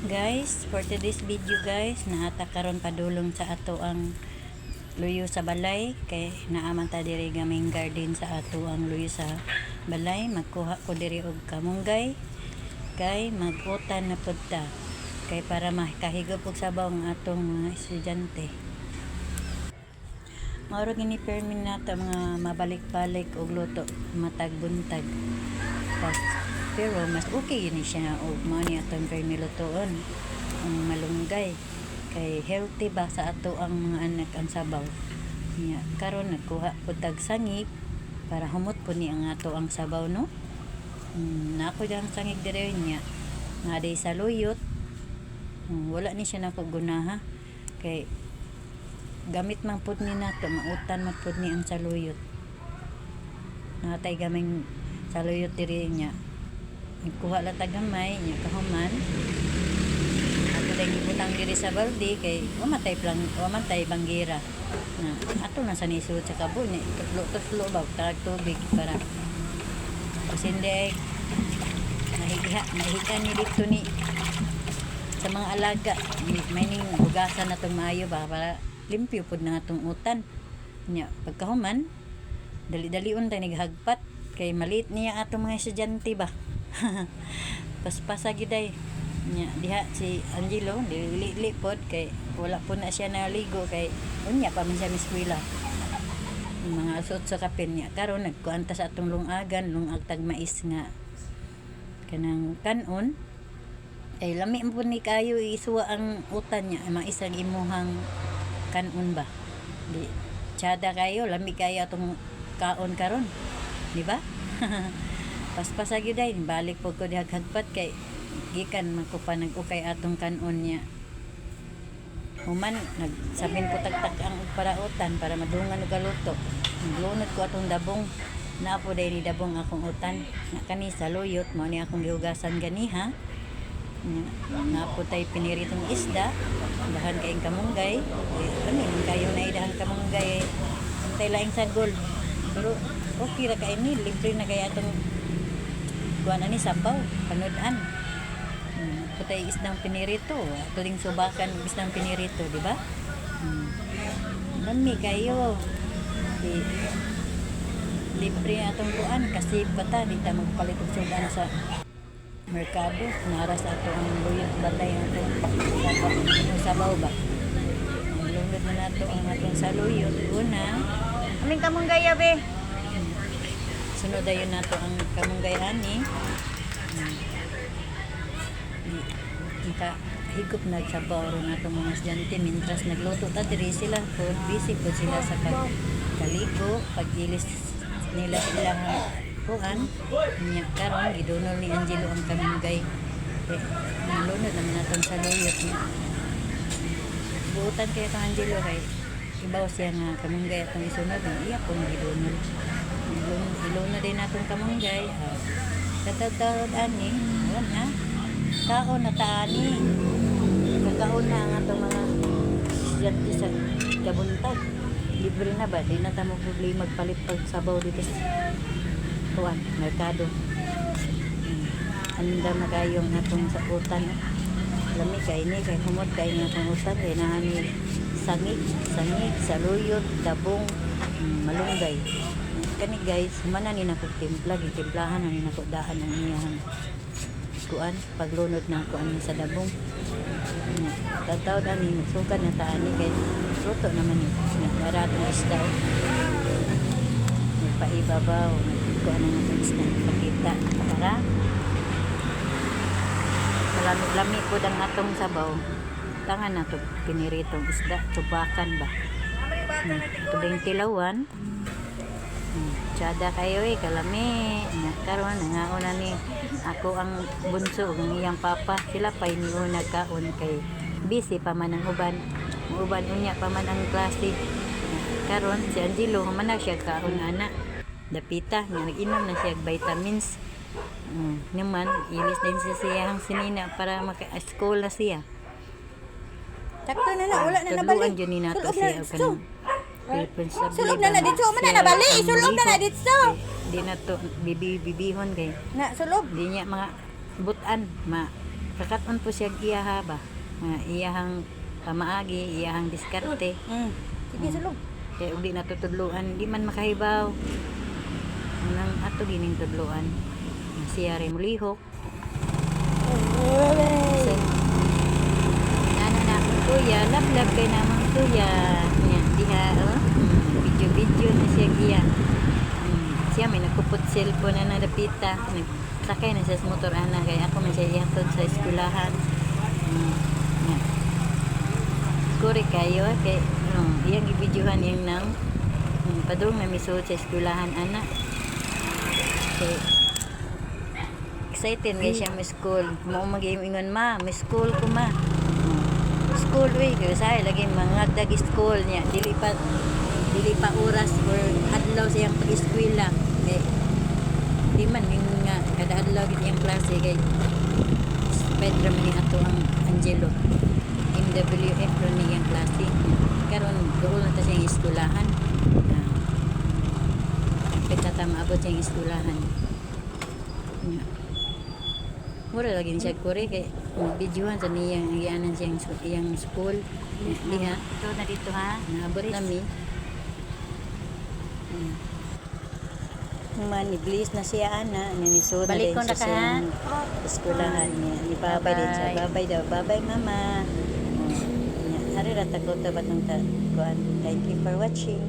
Guys, for today's video guys, naata karon padulong sa ato ang luyo sa balay kay naaman ta diri gaming garden sa ato ang luyo sa balay. Magkuha ko diri og kamunggay kay mag-utan na pud ta kay para makahigop og sabaw ang atong mga estudyante. Mao gini permin nato mga mabalik-balik og luto matag buntag. Pero mas okay yun siya og mao ni atong permilutoon ang malunggay kay healthy ba sa ato ang mga anak ang sabaw niya. Karon nagkuha pud tag sangig para humot po ni ang ato ang sabaw, no. Nako dang sangig dire niya nga day sa luyot. Wala ni siya nako gunaha kay gamit man pud ni nato mautan man pud ni ang saluyot. Natay gaming saluyot dire niya. Kuha lang tagamay niya kahuman ato lang ibutang diri sa balde kay wamatay banggira na ato na sa nisud sa kabo ni tutlo ba tarag tubig para kusindi nahiga ni dito ni sa mga alaga may ning hugasan na itong maayo ba para limpyo pud na atong utan niya. Pagkahuman dali-dalion tayo naghagpat kay maliit niya atong mga estudyante ba. Paspasa giday nya diha si Angelo dili pod kay wala po na siya naligo kay unya pa man siya miskwela mga suot sa kapin niya. Karon nagkuanta sa atong lungagan lungag tag mais nga kanang kanon ay lami mo ni kayo isuwa ang utan niya mais ang imuhang kanon ba di tsada kayo lami kayo atong kaon karon di ba. Paspasa gyud ay balik po ko dihaghagpat kay gikan man ko pa nag-ukay atong kanon niya. Human nagsabin ko tagtag ang parautan para madungan og galuto. Naglunod ko atong dabong na po day ni dabong akong utan na kani sa luyot mo ni akong gihugasan ganiha. Na po tay piniritong isda dahan kay kamunggay kani man kayo na idahan kamunggay antay laing sagol pero okay ra kay ni libre na kay atong kuan ani sabaw panudan. Putay isdang pinirito tuling subakan isdang pinirito di ba. Lami kayo di libre atong kuan kasi bata di ta magpalit og sudan sa merkado nara sa ato ang luyot batay atong sabaw ba. Lungod na nato ang atong saluyot una aming kamunggay be. Sunod dayon nato ang kamunggay ani. Kita higop na sa bawro natong mga estudyante mintras nagluto ta diri sila for busy po sila sa pagkaligo pagilis nila ilang kuan nya karon gidunol ni Angelo ang kamunggay nalunod naman natong sa luyot niya. Buutan kaya kang Angelo kay ibaw siya nga kamunggay atong isunod iya po gidunol. Iluna din natong kamunggay katawad ani wala kaon na taani kakaon na ang atong mga estudyante sa kabuntag libre na ba di na ta mo problema magpalit pag sabaw dito sa tuwan merkado. Anda na kayong atong sakutan lami kay ni kay humot kay nga pangusan kay nahani sangig saluyot dabong malunggay kani guys humana ni nako timpla gitimplahan ani nako daan ang iyang kuan paglunod ng kuan sa dabong tataw ani sukan na taani kay luto naman ni naratong isda nagpaibabaw kuan ang isda pakita para lami po ang atong sabaw tangan na to piniritong isda tubakan ba tuling tilawan. Tsada kayo kalami karon nangauna ni ako ang bunso ng iyang papa sila pa iniuna nagkaon kay busy pa man ang uban unya pa man ang klase. Karon si Angelo human na siya kaon ana dapita nga nag-inom na siya vitamins naman ilis din siya ang sinina para maka-school na siya. Sakto na wala na nabalik. Tuluan dyan ni nato siya kanang sulog na dito man na nabali sulog na dito di na to bibihon kay na sulog di niya mga butan Kakaton po siya iyaha ba. Iyahang pamaagi, iyahang diskarte. Sige sulong. Kaya uli natutudluan, di man makahibaw. Nang ato gining tudluan. Siya rin mulihok. Kasi, ano na akong kuya, love kay namang kuya. Nya, diha, oh. Video na siya giya. Siya may nagkupot cellphone na nadapita. Nagsakay na siya sa motor ana. Kaya ako man siya ihatod sa eskulahan. Nya. Kuri kayo, kay, iyang ibidyohan yung nang padung na misuot sa eskulahan ana. Okay. Excited guys siya may school. Mo mag-ingon ma, may school ko ma. School way kaya say lagi mga dag school niya. Dili pa oras or adlaw siyang pag-eskwela. Kay di man yung nga kada adlaw gid yung klase kay Spider-Man ni ato ang Angelo. MWF ron niyang klase. Karon doon na ta siyang eskwelahan. Kita maabot siyang eskwelahan. Mura lagi ni siya kore kay videohan sa niya gianan siyang school. Diha. Ito na dito ha. Naabot nami. Maniblis na siya ana, nanisod na din Balik ko na siya ka, ha? sa eskwelahan niya. Ni babay din siya. Babay daw. Babay mama. Hari ra ta ko ta batang ta kuan. Thank you for watching.